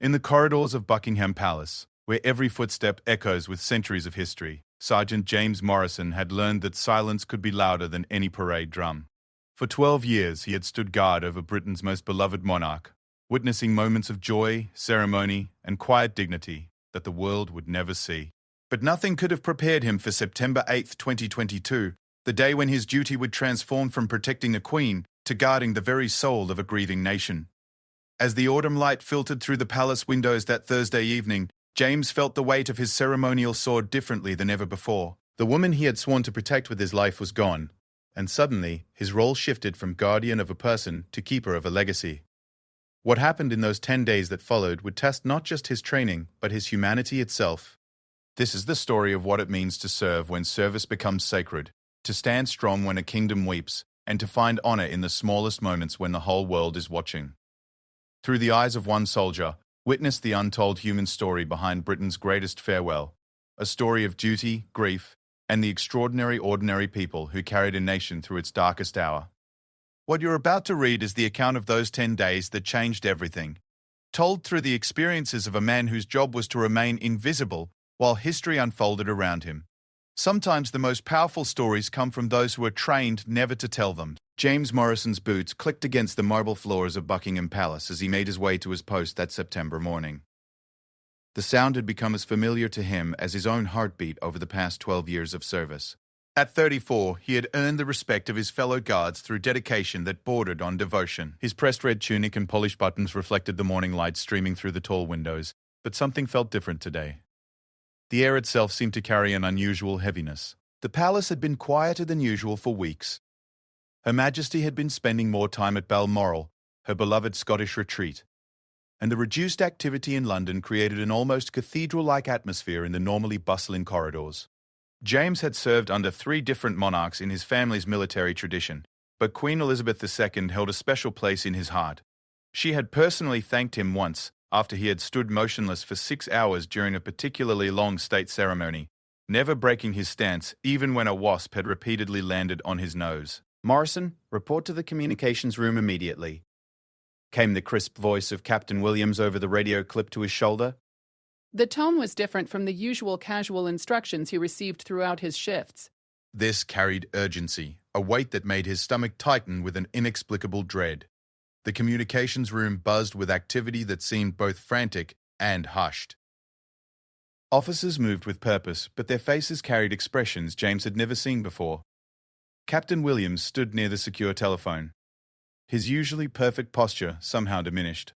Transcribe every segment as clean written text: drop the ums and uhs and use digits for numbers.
In the corridors of Buckingham Palace, where every footstep echoes with centuries of history, Sergeant James Morrison had learned that silence could be louder than any parade drum. For 12 years, he had stood guard over Britain's most beloved monarch, witnessing moments of joy, ceremony, and quiet dignity that the world would never see. But nothing could have prepared him for September 8, 2022, the day when his duty would transform from protecting the Queen to guarding the very soul of a grieving nation. As the autumn light filtered through the palace windows that Thursday evening, James felt the weight of his ceremonial sword differently than ever before. The woman he had sworn to protect with his life was gone, and suddenly his role shifted from guardian of a person to keeper of a legacy. What happened in those 10 days that followed would test not just his training, but his humanity itself. This is the story of what it means to serve when service becomes sacred, to stand strong when a kingdom weeps, and to find honor in the smallest moments when the whole world is watching. Through the eyes of one soldier, witness the untold human story behind Britain's greatest farewell, a story of duty, grief, and the extraordinary ordinary people who carried a nation through its darkest hour. What you're about to read is the account of those 10 days that changed everything, told through the experiences of a man whose job was to remain invisible while history unfolded around him. Sometimes the most powerful stories come from those who are trained never to tell them. James Morrison's boots clicked against the marble floors of Buckingham Palace as he made his way to his post that September morning. The sound had become as familiar to him as his own heartbeat over the past 12 years of service. At 34, he had earned the respect of his fellow guards through dedication that bordered on devotion. His pressed red tunic and polished buttons reflected the morning light streaming through the tall windows, but something felt different today. The air itself seemed to carry an unusual heaviness. The palace had been quieter than usual for weeks. Her Majesty had been spending more time at Balmoral, her beloved Scottish retreat, and the reduced activity in London created an almost cathedral-like atmosphere in the normally bustling corridors. James had served under 3 different monarchs in his family's military tradition, but Queen Elizabeth II held a special place in his heart. She had personally thanked him once, after he had stood motionless for 6 hours during a particularly long state ceremony, never breaking his stance even when a wasp had repeatedly landed on his nose. "Morrison, report to the communications room immediately," came the crisp voice of Captain Williams over the radio clipped to his shoulder. The tone was different from the usual casual instructions he received throughout his shifts. This carried urgency, a weight that made his stomach tighten with an inexplicable dread. The communications room buzzed with activity that seemed both frantic and hushed. Officers moved with purpose, but their faces carried expressions James had never seen before. Captain Williams stood near the secure telephone. His usually perfect posture somehow diminished.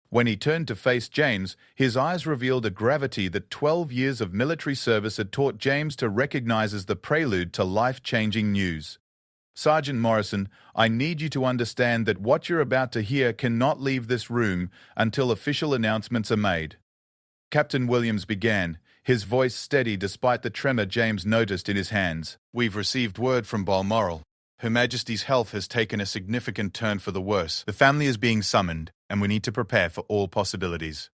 When he turned to face James, his eyes revealed a gravity that 12 years of military service had taught James to recognize as the prelude to life-changing news. "Sergeant Morrison, I need you to understand that what you're about to hear cannot leave this room until official announcements are made." Captain Williams began, his voice steady despite the tremor James noticed in his hands. "We've received word from Balmoral. Her Majesty's health has taken a significant turn for the worse. The family is being summoned, and we need to prepare for all possibilities."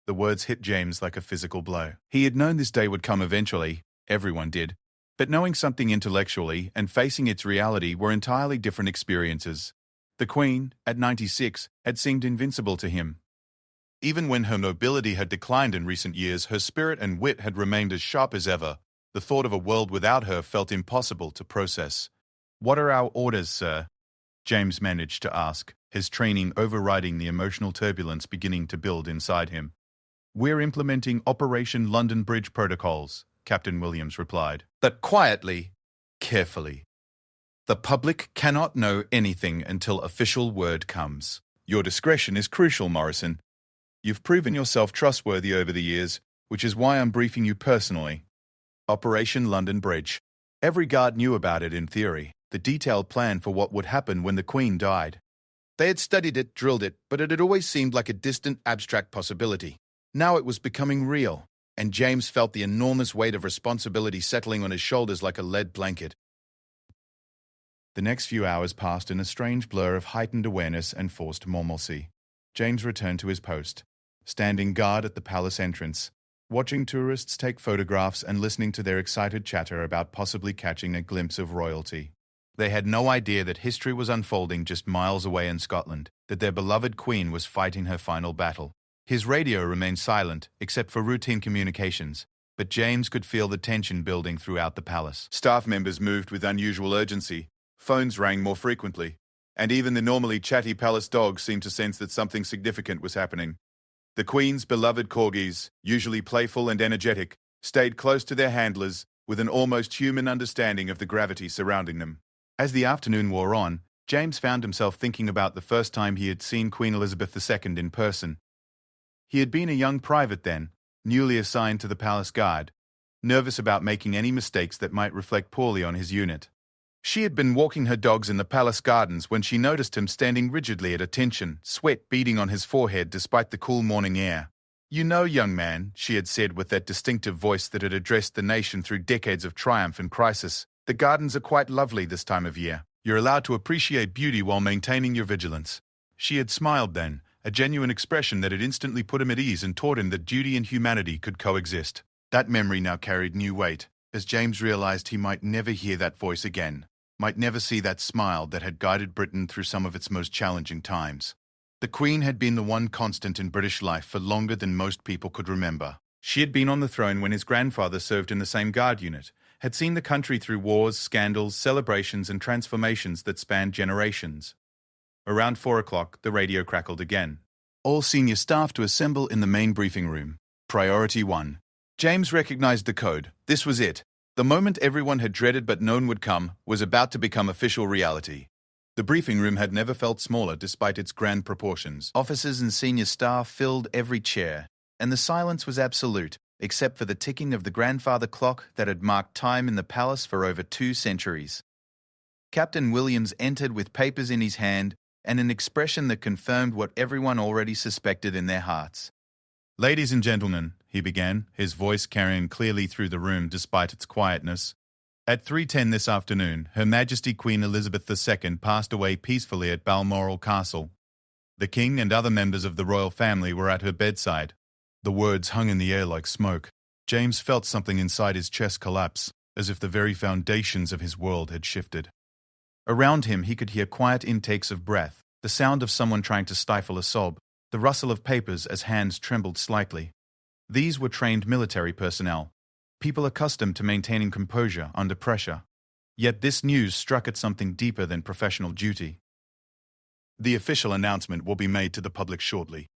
The words hit James like a physical blow. He had known this day would come eventually, everyone did, but knowing something intellectually and facing its reality were entirely different experiences. The Queen, at 96, had seemed invincible to him. Even when her nobility had declined in recent years, her spirit and wit had remained as sharp as ever. The thought of a world without her felt impossible to process. "What are our orders, sir?" James managed to ask, his training overriding the emotional turbulence beginning to build inside him. "We're implementing Operation London Bridge protocols," Captain Williams replied. "But quietly, carefully. The public cannot know anything until official word comes. Your discretion is crucial, Morrison. You've proven yourself trustworthy over the years, which is why I'm briefing you personally. Operation London Bridge. Every guard knew about it in theory, the detailed plan for what would happen when the Queen died. They had studied it, drilled it, but it had always seemed like a distant, abstract possibility. Now it was becoming real, and James felt the enormous weight of responsibility settling on his shoulders like a lead blanket. The next few hours passed in a strange blur of heightened awareness and forced normalcy. James returned to his post, standing guard at the palace entrance, watching tourists take photographs and listening to their excited chatter about possibly catching a glimpse of royalty. They had no idea that history was unfolding just miles away in Scotland, that their beloved Queen was fighting her final battle. His radio remained silent, except for routine communications, but James could feel the tension building throughout the palace. Staff members moved with unusual urgency, phones rang more frequently, and even the normally chatty palace dogs seemed to sense that something significant was happening. The Queen's beloved corgis, usually playful and energetic, stayed close to their handlers with an almost human understanding of the gravity surrounding them. As the afternoon wore on, James found himself thinking about the first time he had seen Queen Elizabeth II in person. He had been a young private then, newly assigned to the palace guard, nervous about making any mistakes that might reflect poorly on his unit. She had been walking her dogs in the palace gardens when she noticed him standing rigidly at attention, sweat beading on his forehead despite the cool morning air. "You know, young man," she had said with that distinctive voice that had addressed the nation through decades of triumph and crisis, "the gardens are quite lovely this time of year. You're allowed to appreciate beauty while maintaining your vigilance." She had smiled then, a genuine expression that had instantly put him at ease and taught him that duty and humanity could coexist. That memory now carried new weight, as James realized he might never hear that voice again, might never see that smile that had guided Britain through some of its most challenging times. The Queen had been the one constant in British life for longer than most people could remember. She had been on the throne when his grandfather served in the same guard unit, had seen the country through wars, scandals, celebrations, and transformations that spanned generations. Around 4 o'clock, the radio crackled again. "All senior staff to assemble in the main briefing room. Priority 1. James recognized the code. This was it. The moment everyone had dreaded but known would come was about to become official reality. The briefing room had never felt smaller despite its grand proportions. Officers and senior staff filled every chair, and the silence was absolute, except for the ticking of the grandfather clock that had marked time in the palace for over 2 centuries. Captain Williams entered with papers in his hand and an expression that confirmed what everyone already suspected in their hearts. "Ladies and gentlemen," he began, his voice carrying clearly through the room despite its quietness, "at 3:10 this afternoon, Her Majesty Queen Elizabeth II passed away peacefully at Balmoral Castle. The King and other members of the royal family were at her bedside." The words hung in the air like smoke. James felt something inside his chest collapse, as if the very foundations of his world had shifted. Around him he could hear quiet intakes of breath, the sound of someone trying to stifle a sob, the rustle of papers as hands trembled slightly. These were trained military personnel, people accustomed to maintaining composure under pressure. Yet this news struck at something deeper than professional duty. "The official announcement will be made to the public shortly,"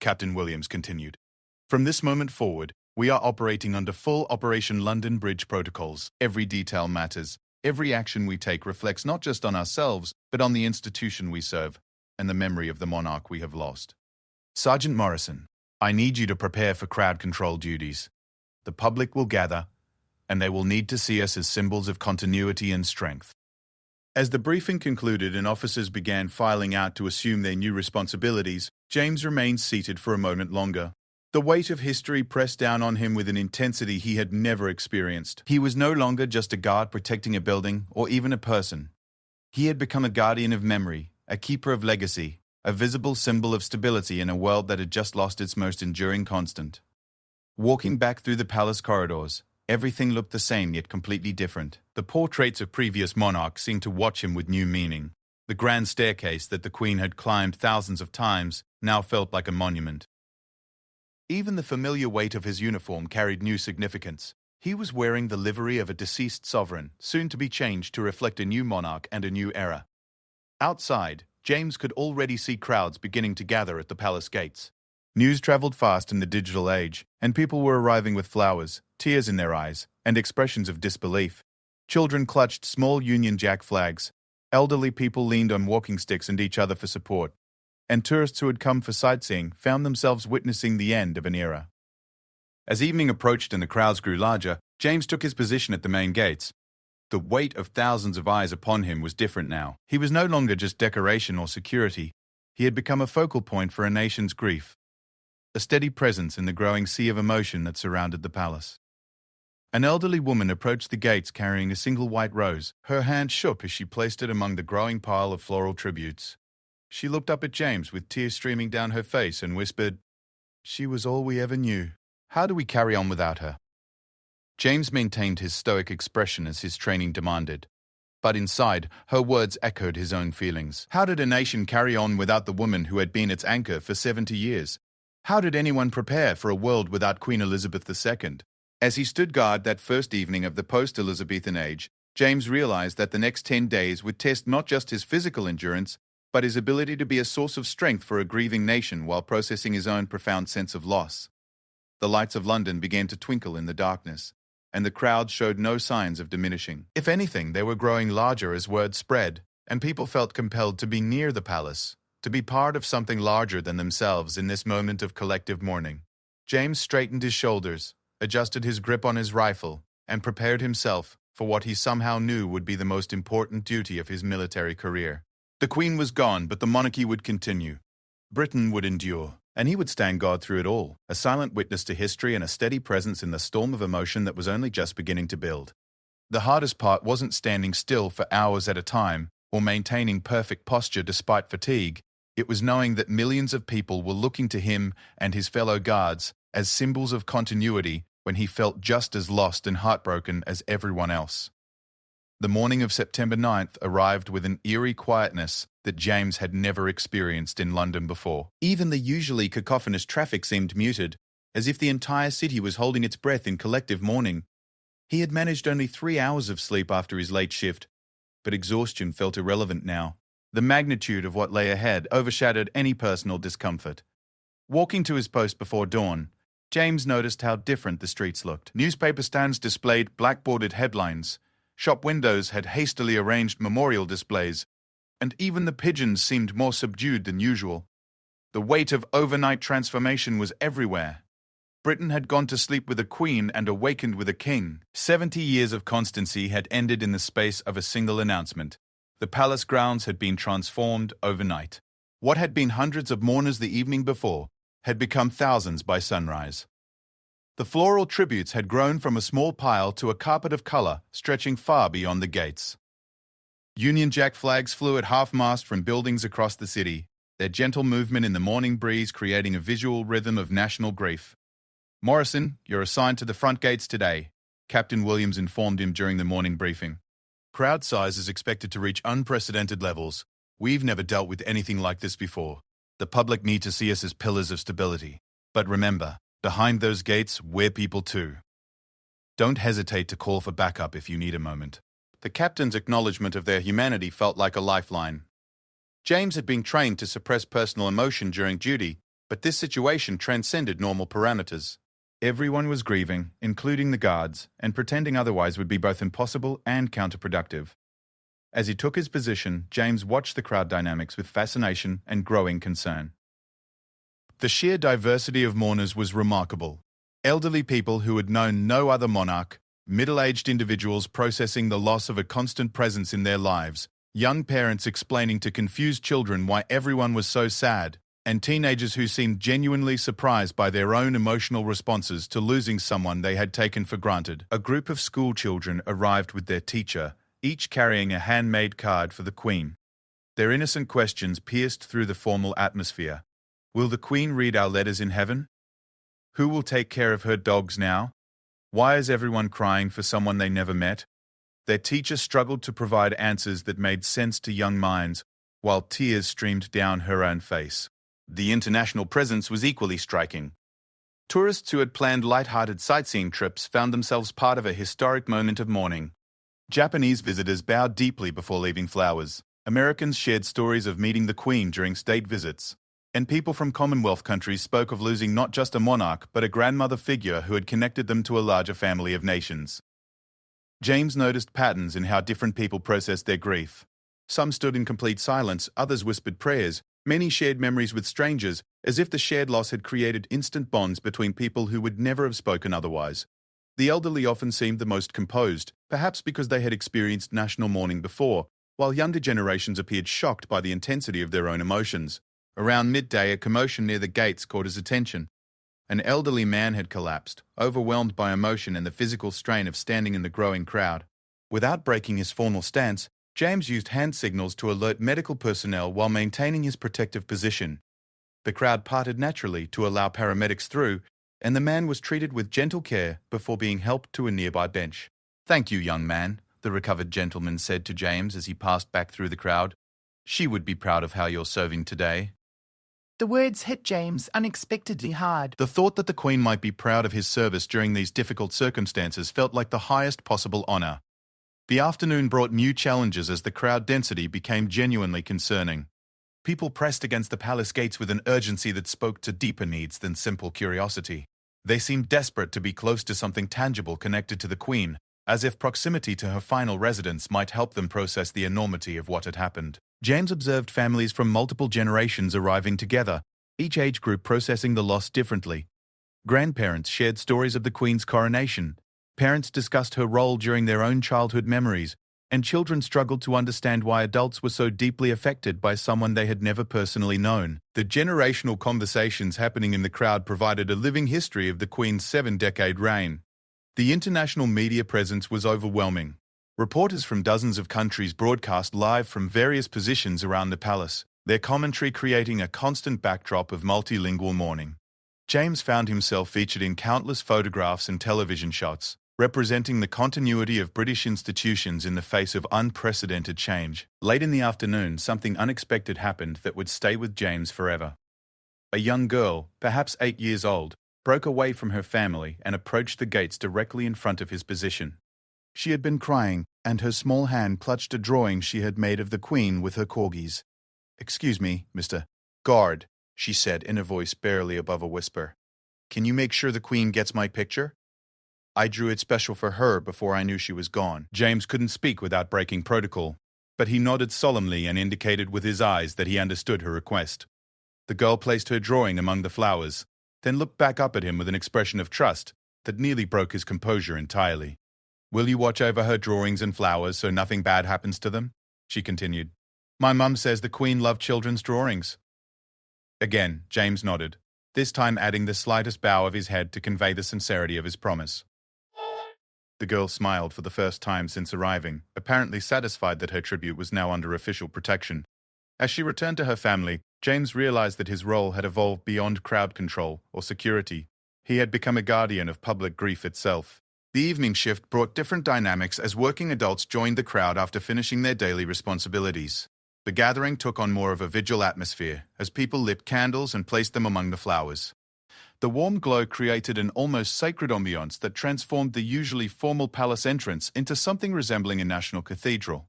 Captain Williams continued. "From this moment forward, we are operating under full Operation London Bridge protocols. Every detail matters. Every action we take reflects not just on ourselves, but on the institution we serve, and the memory of the monarch we have lost. Sergeant Morrison, I need you to prepare for crowd control duties. The public will gather, and they will need to see us as symbols of continuity and strength." As the briefing concluded and officers began filing out to assume their new responsibilities, James remained seated for a moment longer. The weight of history pressed down on him with an intensity he had never experienced. He was no longer just a guard protecting a building or even a person. He had become a guardian of memory, a keeper of legacy, a visible symbol of stability in a world that had just lost its most enduring constant. Walking back through the palace corridors, everything looked the same yet completely different. The portraits of previous monarchs seemed to watch him with new meaning. The grand staircase that the Queen had climbed thousands of times now felt like a monument. Even the familiar weight of his uniform carried new significance. He was wearing the livery of a deceased sovereign, soon to be changed to reflect a new monarch and a new era. Outside, James could already see crowds beginning to gather at the palace gates. News traveled fast in the digital age, and people were arriving with flowers, tears in their eyes, and expressions of disbelief. Children clutched small Union Jack flags. Elderly people leaned on walking sticks and each other for support. And tourists who had come for sightseeing found themselves witnessing the end of an era. As evening approached and the crowds grew larger, James took his position at the main gates. The weight of thousands of eyes upon him was different now. He was no longer just decoration or security. He had become a focal point for a nation's grief, a steady presence in the growing sea of emotion that surrounded the palace. An elderly woman approached the gates carrying a single white rose. Her hand shook as she placed it among the growing pile of floral tributes. She looked up at James with tears streaming down her face and whispered, "She was all we ever knew. How do we carry on without her?" James maintained his stoic expression as his training demanded. But inside, her words echoed his own feelings. How did a nation carry on without the woman who had been its anchor for 70 years? How did anyone prepare for a world without Queen Elizabeth II? As he stood guard that first evening of the post-Elizabethan age, James realized that the next 10 days would test not just his physical endurance, but his ability to be a source of strength for a grieving nation while processing his own profound sense of loss. The lights of London began to twinkle in the darkness, and the crowd showed no signs of diminishing. If anything, they were growing larger as word spread, and people felt compelled to be near the palace, to be part of something larger than themselves in this moment of collective mourning. James straightened his shoulders, adjusted his grip on his rifle, and prepared himself for what he somehow knew would be the most important duty of his military career. The Queen was gone, but the monarchy would continue. Britain would endure, and he would stand guard through it all, a silent witness to history and a steady presence in the storm of emotion that was only just beginning to build. The hardest part wasn't standing still for hours at a time or maintaining perfect posture despite fatigue. It was knowing that millions of people were looking to him and his fellow guards as symbols of continuity when he felt just as lost and heartbroken as everyone else. The morning of September 9th arrived with an eerie quietness that James had never experienced in London before. Even the usually cacophonous traffic seemed muted, as if the entire city was holding its breath in collective mourning. He had managed only 3 hours of sleep after his late shift, but exhaustion felt irrelevant now. The magnitude of what lay ahead overshadowed any personal discomfort. Walking to his post before dawn, James noticed how different the streets looked. Newspaper stands displayed blackboarded headlines. Shop windows had hastily arranged memorial displays, and even the pigeons seemed more subdued than usual. The weight of overnight transformation was everywhere. Britain had gone to sleep with a queen and awakened with a king. 70 years of constancy had ended in the space of a single announcement. The palace grounds had been transformed overnight. What had been hundreds of mourners the evening before had become thousands by sunrise. The floral tributes had grown from a small pile to a carpet of color stretching far beyond the gates. Union Jack flags flew at half-mast from buildings across the city, their gentle movement in the morning breeze creating a visual rhythm of national grief. "Morrison, you're assigned to the front gates today," Captain Williams informed him during the morning briefing. "Crowd size is expected to reach unprecedented levels. We've never dealt with anything like this before. The public need to see us as pillars of stability. But remember, behind those gates, we're people too. Don't hesitate to call for backup if you need a moment." The captain's acknowledgement of their humanity felt like a lifeline. James had been trained to suppress personal emotion during duty, but this situation transcended normal parameters. Everyone was grieving, including the guards, and pretending otherwise would be both impossible and counterproductive. As he took his position, James watched the crowd dynamics with fascination and growing concern. The sheer diversity of mourners was remarkable. Elderly people who had known no other monarch, middle-aged individuals processing the loss of a constant presence in their lives, young parents explaining to confused children why everyone was so sad, and teenagers who seemed genuinely surprised by their own emotional responses to losing someone they had taken for granted. A group of school children arrived with their teacher, each carrying a handmade card for the Queen. Their innocent questions pierced through the formal atmosphere. Will the Queen read our letters in heaven? Who will take care of her dogs now? Why is everyone crying for someone they never met? Their teacher struggled to provide answers that made sense to young minds, while tears streamed down her own face. The international presence was equally striking. Tourists who had planned light-hearted sightseeing trips found themselves part of a historic moment of mourning. Japanese visitors bowed deeply before leaving flowers. Americans shared stories of meeting the Queen during state visits. And people from Commonwealth countries spoke of losing not just a monarch but a grandmother figure who had connected them to a larger family of nations. James noticed patterns in how different people processed their grief. Some stood in complete silence, others whispered prayers, many shared memories with strangers, as if the shared loss had created instant bonds between people who would never have spoken otherwise. The elderly often seemed the most composed, perhaps because they had experienced national mourning before, while younger generations appeared shocked by the intensity of their own emotions. Around midday, a commotion near the gates caught his attention. An elderly man had collapsed, overwhelmed by emotion and the physical strain of standing in the growing crowd. Without breaking his formal stance, James used hand signals to alert medical personnel while maintaining his protective position. The crowd parted naturally to allow paramedics through, and the man was treated with gentle care before being helped to a nearby bench. "Thank you, young man," the recovered gentleman said to James as he passed back through the crowd. "She would be proud of how you're serving today." The words hit James unexpectedly hard. The thought that the Queen might be proud of his service during these difficult circumstances felt like the highest possible honor. The afternoon brought new challenges as the crowd density became genuinely concerning. People pressed against the palace gates with an urgency that spoke to deeper needs than simple curiosity. They seemed desperate to be close to something tangible connected to the Queen, as if proximity to her final residence might help them process the enormity of what had happened. James observed families from multiple generations arriving together, each age group processing the loss differently. Grandparents shared stories of the Queen's coronation. Parents discussed her role during their own childhood memories, and children struggled to understand why adults were so deeply affected by someone they had never personally known. The generational conversations happening in the crowd provided a living history of the Queen's 7-decade reign. The international media presence was overwhelming. Reporters from dozens of countries broadcast live from various positions around the palace, their commentary creating a constant backdrop of multilingual mourning. James found himself featured in countless photographs and television shots, representing the continuity of British institutions in the face of unprecedented change. Late in the afternoon, something unexpected happened that would stay with James forever. A young girl, perhaps 8 years old, broke away from her family and approached the gates directly in front of his position. She had been crying, and her small hand clutched a drawing she had made of the Queen with her corgis. "Excuse me, Mr. Guard," she said in a voice barely above a whisper. "Can you make sure the Queen gets my picture? I drew it special for her before I knew she was gone." James couldn't speak without breaking protocol, but he nodded solemnly and indicated with his eyes that he understood her request. The girl placed her drawing among the flowers, then looked back up at him with an expression of trust that nearly broke his composure entirely. "Will you watch over her drawings and flowers so nothing bad happens to them?" she continued. "My mum says the Queen loved children's drawings." Again, James nodded, this time adding the slightest bow of his head to convey the sincerity of his promise. The girl smiled for the first time since arriving, apparently satisfied that her tribute was now under official protection. As she returned to her family, James realized that his role had evolved beyond crowd control or security. He had become a guardian of public grief itself. The evening shift brought different dynamics as working adults joined the crowd after finishing their daily responsibilities. The gathering took on more of a vigil atmosphere as people lit candles and placed them among the flowers. The warm glow created an almost sacred ambiance that transformed the usually formal palace entrance into something resembling a national cathedral.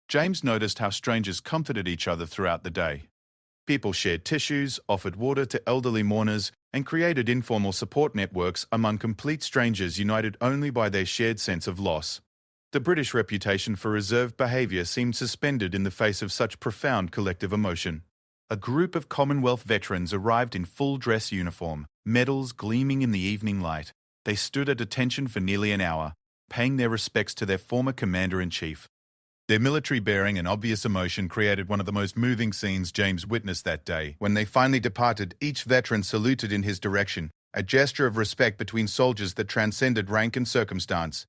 James noticed how strangers comforted each other throughout the day. People shared tissues, offered water to elderly mourners, and created informal support networks among complete strangers united only by their shared sense of loss. The British reputation for reserved behaviour seemed suspended in the face of such profound collective emotion. A group of Commonwealth veterans arrived in full dress uniform, medals gleaming in the evening light. They stood at attention for nearly an hour, paying their respects to their former commander-in-chief. Their military bearing and obvious emotion created one of the most moving scenes James witnessed that day. When they finally departed, each veteran saluted in his direction, a gesture of respect between soldiers that transcended rank and circumstance.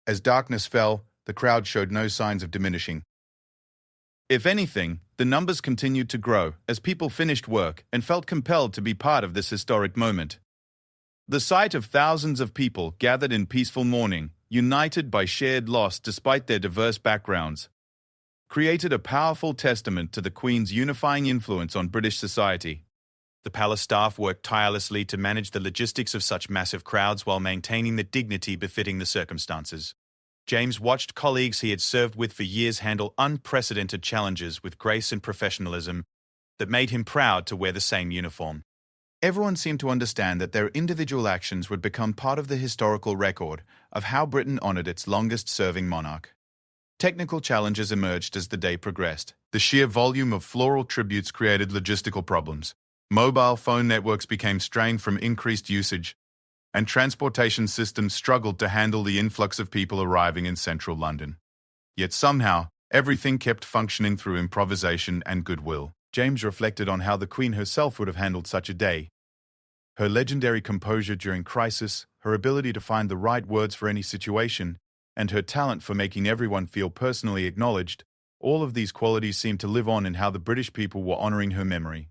As darkness fell, the crowd showed no signs of diminishing. If anything, the numbers continued to grow as people finished work and felt compelled to be part of this historic moment. The sight of thousands of people gathered in peaceful mourning, united by shared loss despite their diverse backgrounds, created a powerful testament to the Queen's unifying influence on British society. The palace staff worked tirelessly to manage the logistics of such massive crowds while maintaining the dignity befitting the circumstances. James watched colleagues he had served with for years handle unprecedented challenges with grace and professionalism that made him proud to wear the same uniform. Everyone seemed to understand that their individual actions would become part of the historical record of how Britain honoured its longest-serving monarch. Technical challenges emerged as the day progressed. The sheer volume of floral tributes created logistical problems. Mobile phone networks became strained from increased usage, and transportation systems struggled to handle the influx of people arriving in central London. Yet somehow, everything kept functioning through improvisation and goodwill. James reflected on how the Queen herself would have handled such a day. Her legendary composure during crisis, her ability to find the right words for any situation, and her talent for making everyone feel personally acknowledged, all of these qualities seemed to live on in how the British people were honouring her memory.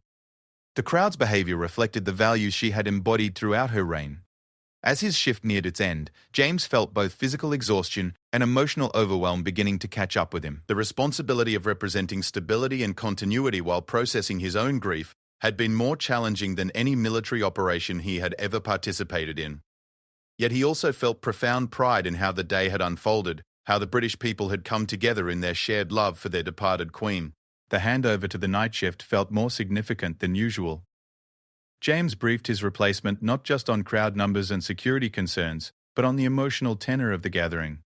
The crowd's behaviour reflected the values she had embodied throughout her reign. As his shift neared its end, James felt both physical exhaustion and emotional overwhelm beginning to catch up with him. The responsibility of representing stability and continuity while processing his own grief had been more challenging than any military operation he had ever participated in. Yet he also felt profound pride in how the day had unfolded, how the British people had come together in their shared love for their departed queen. The handover to the night shift felt more significant than usual. James briefed his replacement not just on crowd numbers and security concerns, but on the emotional tenor of the gathering.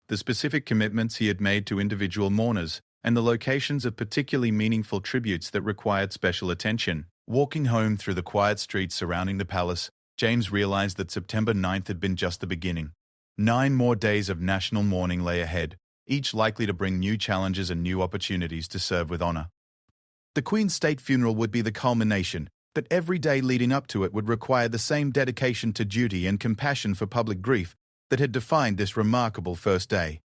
The specific commitments he had made to individual mourners, and the locations of particularly meaningful tributes that required special attention. Walking home through the quiet streets surrounding the palace, James realized that September 9th had been just the beginning. 9 more days of national mourning lay ahead, each likely to bring new challenges and new opportunities to serve with honor. The Queen's state funeral would be the culmination, but every day leading up to it would require the same dedication to duty and compassion for public grief that had defined this remarkable first day.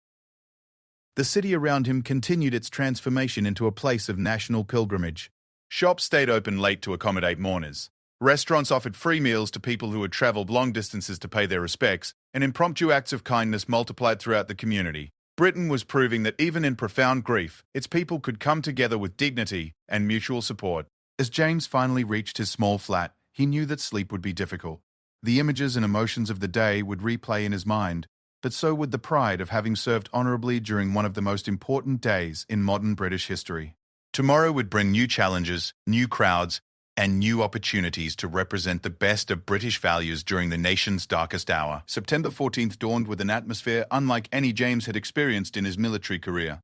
The city around him continued its transformation into a place of national pilgrimage. Shops stayed open late to accommodate mourners. Restaurants offered free meals to people who had traveled long distances to pay their respects, and impromptu acts of kindness multiplied throughout the community. Britain was proving that even in profound grief, its people could come together with dignity and mutual support. As James finally reached his small flat, he knew that sleep would be difficult. The images and emotions of the day would replay in his mind, but so would the pride of having served honorably during one of the most important days in modern British history. Tomorrow would bring new challenges, new crowds, and new opportunities to represent the best of British values during the nation's darkest hour. September 14th dawned with an atmosphere unlike any James had experienced in his military career.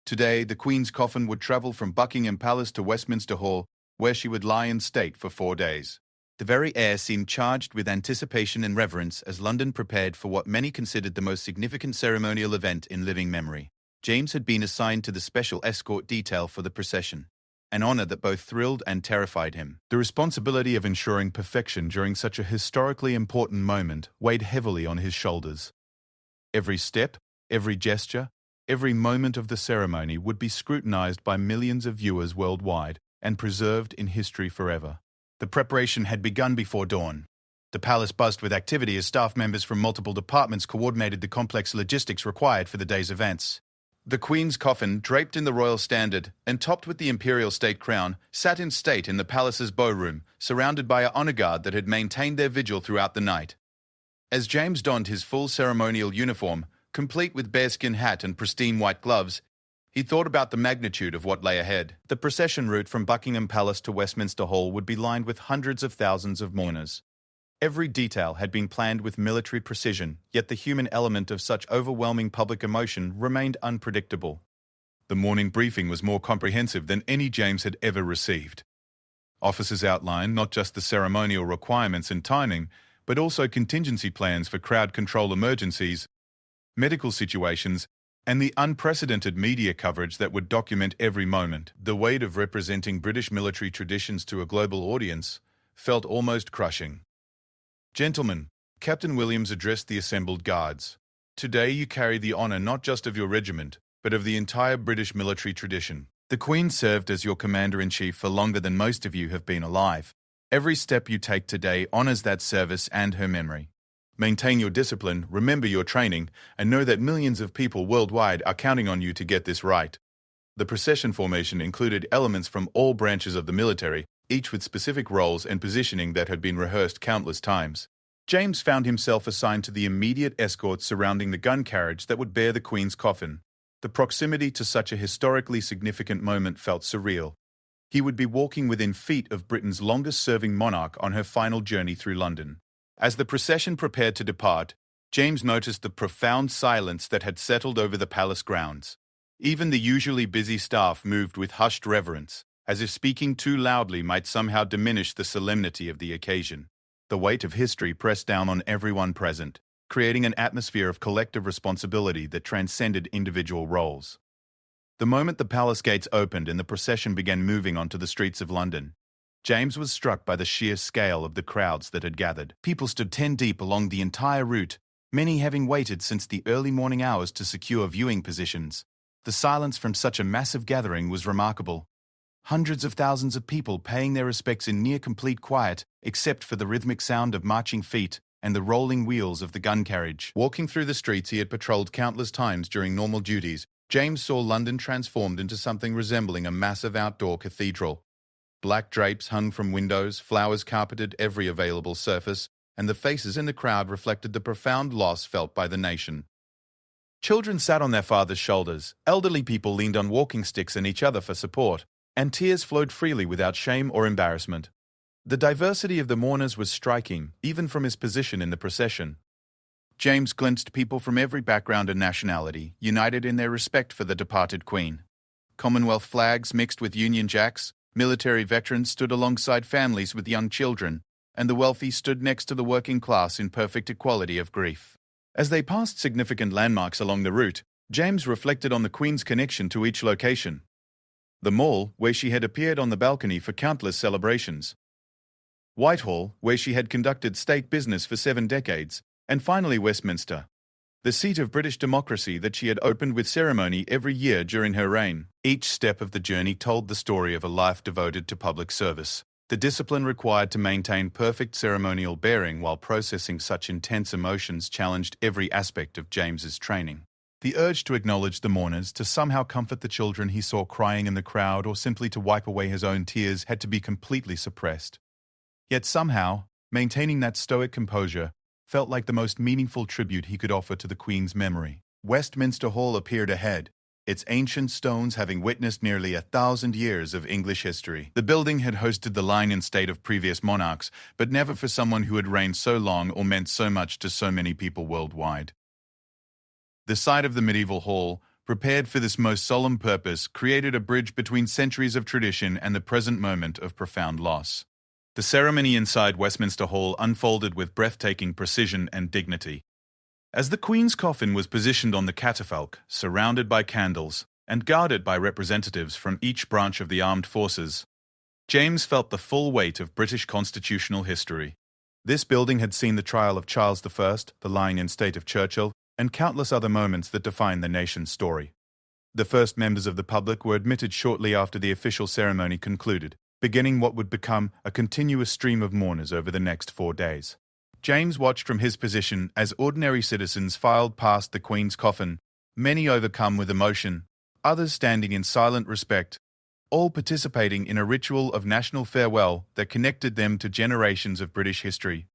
Today, the Queen's coffin would travel from Buckingham Palace to Westminster Hall, where she would lie in state for 4 days. The very air seemed charged with anticipation and reverence as London prepared for what many considered the most significant ceremonial event in living memory. James had been assigned to the special escort detail for the procession, an honor that both thrilled and terrified him. The responsibility of ensuring perfection during such a historically important moment weighed heavily on his shoulders. Every step, every gesture, every moment of the ceremony would be scrutinized by millions of viewers worldwide and preserved in history forever. The preparation had begun before dawn. The palace buzzed with activity as staff members from multiple departments coordinated the complex logistics required for the day's events. The Queen's coffin, draped in the royal standard and topped with the imperial state crown, sat in state in the palace's bowroom, surrounded by an honor guard that had maintained their vigil throughout the night. As James donned his full ceremonial uniform, complete with bearskin hat and pristine white gloves, he thought about the magnitude of what lay ahead. The procession route from Buckingham Palace to Westminster Hall would be lined with hundreds of thousands of mourners. Every detail had been planned with military precision, yet the human element of such overwhelming public emotion remained unpredictable. The morning briefing was more comprehensive than any James had ever received. Officers outlined not just the ceremonial requirements and timing, but also contingency plans for crowd control emergencies, medical situations, and the unprecedented media coverage that would document every moment. The weight of representing British military traditions to a global audience felt almost crushing. "Gentlemen," Captain Williams addressed the assembled guards. "Today you carry the honor not just of your regiment, but of the entire British military tradition. The Queen served as your commander-in-chief for longer than most of you have been alive. Every step you take today honors that service and her memory. Maintain your discipline, remember your training, and know that millions of people worldwide are counting on you to get this right." The procession formation included elements from all branches of the military, each with specific roles and positioning that had been rehearsed countless times. James found himself assigned to the immediate escort surrounding the gun carriage that would bear the Queen's coffin. The proximity to such a historically significant moment felt surreal. He would be walking within feet of Britain's longest-serving monarch on her final journey through London. As the procession prepared to depart, James noticed the profound silence that had settled over the palace grounds. Even the usually busy staff moved with hushed reverence, as if speaking too loudly might somehow diminish the solemnity of the occasion. The weight of history pressed down on everyone present, creating an atmosphere of collective responsibility that transcended individual roles. The moment the palace gates opened and the procession began moving onto the streets of London, James was struck by the sheer scale of the crowds that had gathered. People stood 10 deep along the entire route, many having waited since the early morning hours to secure viewing positions. The silence from such a massive gathering was remarkable. Hundreds of thousands of people paying their respects in near-complete quiet, except for the rhythmic sound of marching feet and the rolling wheels of the gun carriage. Walking through the streets he had patrolled countless times during normal duties, James saw London transformed into something resembling a massive outdoor cathedral. Black drapes hung from windows, flowers carpeted every available surface, and the faces in the crowd reflected the profound loss felt by the nation. Children sat on their fathers' shoulders, elderly people leaned on walking sticks and each other for support, and tears flowed freely without shame or embarrassment. The diversity of the mourners was striking, even from his position in the procession. James glimpsed people from every background and nationality, united in their respect for the departed Queen. Commonwealth flags mixed with Union Jacks, military veterans stood alongside families with young children, and the wealthy stood next to the working class in perfect equality of grief. As they passed significant landmarks along the route, James reflected on the Queen's connection to each location. The Mall, where she had appeared on the balcony for countless celebrations. Whitehall, where she had conducted state business for 7 decades, and finally Westminster, the seat of British democracy that she had opened with ceremony every year during her reign. Each step of the journey told the story of a life devoted to public service. The discipline required to maintain perfect ceremonial bearing while processing such intense emotions challenged every aspect of James's training. The urge to acknowledge the mourners, to somehow comfort the children he saw crying in the crowd, or simply to wipe away his own tears had to be completely suppressed. Yet somehow, maintaining that stoic composure felt like the most meaningful tribute he could offer to the Queen's memory. Westminster Hall appeared ahead, its ancient stones having witnessed nearly 1,000 years of English history. The building had hosted the line and state of previous monarchs, but never for someone who had reigned so long or meant so much to so many people worldwide. The site of the medieval hall, prepared for this most solemn purpose, created a bridge between centuries of tradition and the present moment of profound loss. The ceremony inside Westminster Hall unfolded with breathtaking precision and dignity. As the Queen's coffin was positioned on the catafalque, surrounded by candles, and guarded by representatives from each branch of the armed forces, James felt the full weight of British constitutional history. This building had seen the trial of Charles I, the lying in state of Churchill, and countless other moments that define the nation's story. The first members of the public were admitted shortly after the official ceremony concluded, beginning what would become a continuous stream of mourners over the next 4 days. James watched from his position as ordinary citizens filed past the Queen's coffin, many overcome with emotion, others standing in silent respect, all participating in a ritual of national farewell that connected them to generations of British history.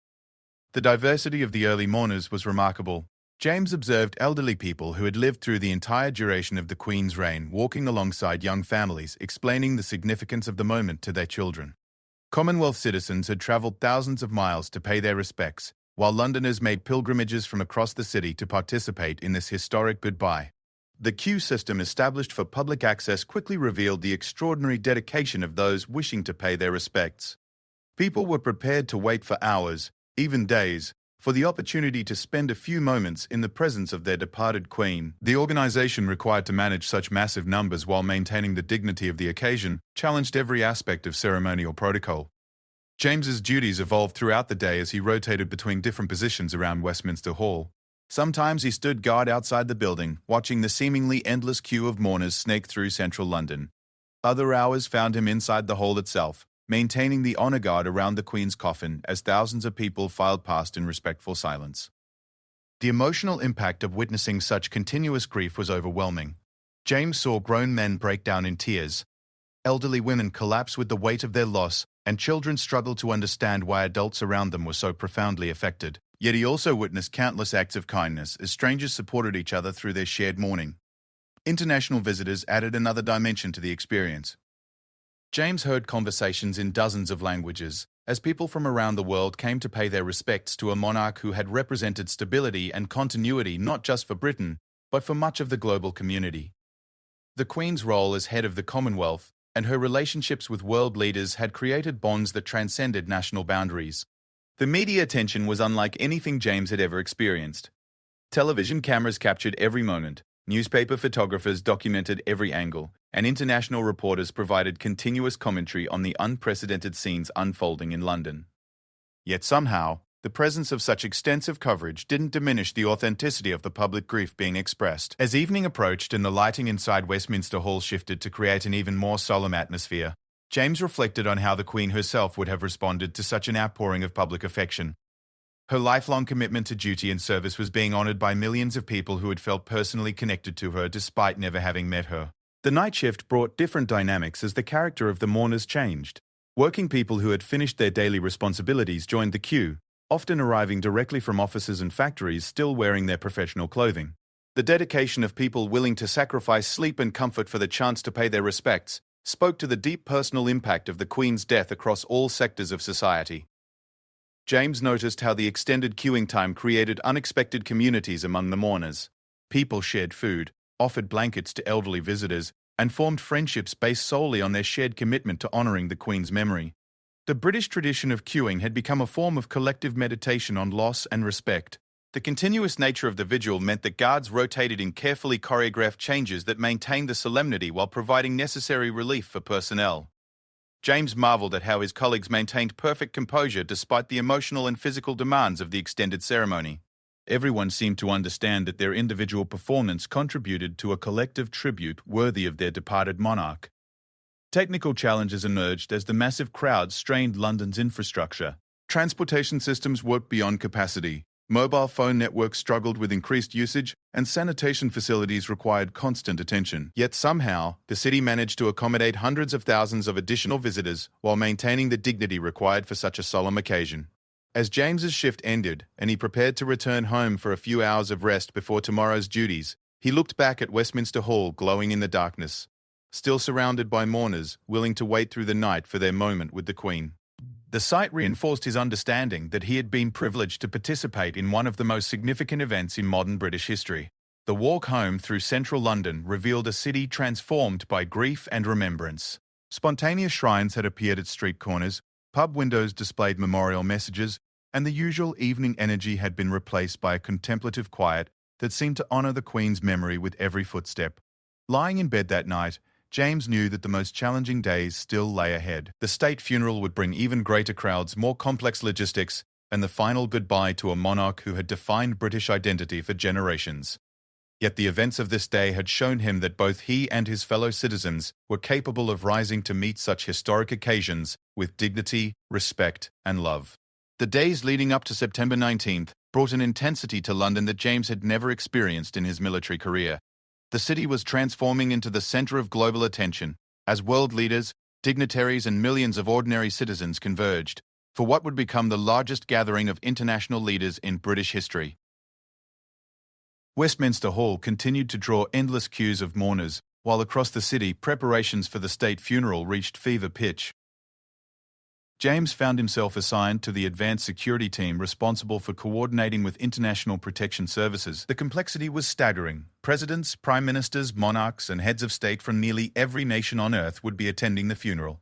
The diversity of the early mourners was remarkable. James observed elderly people who had lived through the entire duration of the Queen's reign walking alongside young families, explaining the significance of the moment to their children. Commonwealth citizens had travelled thousands of miles to pay their respects, while Londoners made pilgrimages from across the city to participate in this historic goodbye. The queue system established for public access quickly revealed the extraordinary dedication of those wishing to pay their respects. People were prepared to wait for hours, even days, for the opportunity to spend a few moments in the presence of their departed Queen. The organization required to manage such massive numbers while maintaining the dignity of the occasion challenged every aspect of ceremonial protocol. James's duties evolved throughout the day as he rotated between different positions around Westminster Hall. Sometimes he stood guard outside the building, watching the seemingly endless queue of mourners snake through central London. Other hours found him inside the hall itself, maintaining the honor guard around the Queen's coffin as thousands of people filed past in respectful silence. The emotional impact of witnessing such continuous grief was overwhelming. James saw grown men break down in tears, elderly women collapse with the weight of their loss, and children struggle to understand why adults around them were so profoundly affected. Yet he also witnessed countless acts of kindness as strangers supported each other through their shared mourning. International visitors added another dimension to the experience. James heard conversations in dozens of languages, as people from around the world came to pay their respects to a monarch who had represented stability and continuity not just for Britain, but for much of the global community. The Queen's role as head of the Commonwealth and her relationships with world leaders had created bonds that transcended national boundaries. The media attention was unlike anything James had ever experienced. Television cameras captured every moment, newspaper photographers documented every angle, and international reporters provided continuous commentary on the unprecedented scenes unfolding in London. Yet somehow, the presence of such extensive coverage didn't diminish the authenticity of the public grief being expressed. As evening approached and the lighting inside Westminster Hall shifted to create an even more solemn atmosphere, James reflected on how the Queen herself would have responded to such an outpouring of public affection. Her lifelong commitment to duty and service was being honoured by millions of people who had felt personally connected to her despite never having met her. The night shift brought different dynamics as the character of the mourners changed. Working people who had finished their daily responsibilities joined the queue, often arriving directly from offices and factories still wearing their professional clothing. The dedication of people willing to sacrifice sleep and comfort for the chance to pay their respects spoke to the deep personal impact of the Queen's death across all sectors of society. James noticed how the extended queuing time created unexpected communities among the mourners. People shared food, offered blankets to elderly visitors, and formed friendships based solely on their shared commitment to honouring the Queen's memory. The British tradition of queuing had become a form of collective meditation on loss and respect. The continuous nature of the vigil meant that guards rotated in carefully choreographed changes that maintained the solemnity while providing necessary relief for personnel. James marvelled at how his colleagues maintained perfect composure despite the emotional and physical demands of the extended ceremony. Everyone seemed to understand that their individual performance contributed to a collective tribute worthy of their departed monarch. Technical challenges emerged as the massive crowds strained London's infrastructure. Transportation systems worked beyond capacity. Mobile phone networks struggled with increased usage, and sanitation facilities required constant attention. Yet somehow, the city managed to accommodate hundreds of thousands of additional visitors while maintaining the dignity required for such a solemn occasion. As James's shift ended and he prepared to return home for a few hours of rest before tomorrow's duties, he looked back at Westminster Hall glowing in the darkness, still surrounded by mourners willing to wait through the night for their moment with the Queen. The sight reinforced his understanding that he had been privileged to participate in one of the most significant events in modern British history. The walk home through central London revealed a city transformed by grief and remembrance. Spontaneous shrines had appeared at street corners, pub windows displayed memorial messages, and the usual evening energy had been replaced by a contemplative quiet that seemed to honour the Queen's memory with every footstep. Lying in bed that night, James knew that the most challenging days still lay ahead. The state funeral would bring even greater crowds, more complex logistics, and the final goodbye to a monarch who had defined British identity for generations. Yet the events of this day had shown him that both he and his fellow citizens were capable of rising to meet such historic occasions with dignity, respect, and love. The days leading up to September 19th brought an intensity to London that James had never experienced in his military career. The city was transforming into the centre of global attention, as world leaders, dignitaries and millions of ordinary citizens converged, for what would become the largest gathering of international leaders in British history. Westminster Hall continued to draw endless queues of mourners, while across the city preparations for the state funeral reached fever pitch. James found himself assigned to the advanced security team responsible for coordinating with international protection services. The complexity was staggering. Presidents, prime ministers, monarchs, and heads of state from nearly every nation on earth would be attending the funeral.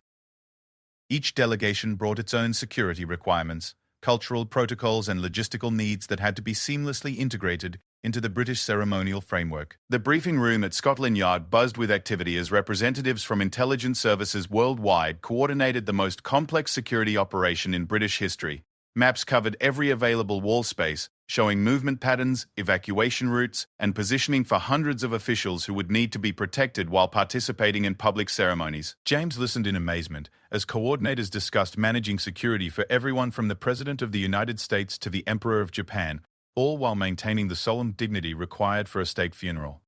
Each delegation brought its own security requirements, cultural protocols, and logistical needs that had to be seamlessly integrated into the British ceremonial framework. The briefing room at Scotland Yard buzzed with activity as representatives from intelligence services worldwide coordinated the most complex security operation in British history. Maps covered every available wall space, showing movement patterns, evacuation routes, and positioning for hundreds of officials who would need to be protected while participating in public ceremonies. James listened in amazement as coordinators discussed managing security for everyone from the President of the United States to the Emperor of Japan, all while maintaining the solemn dignity required for a state funeral.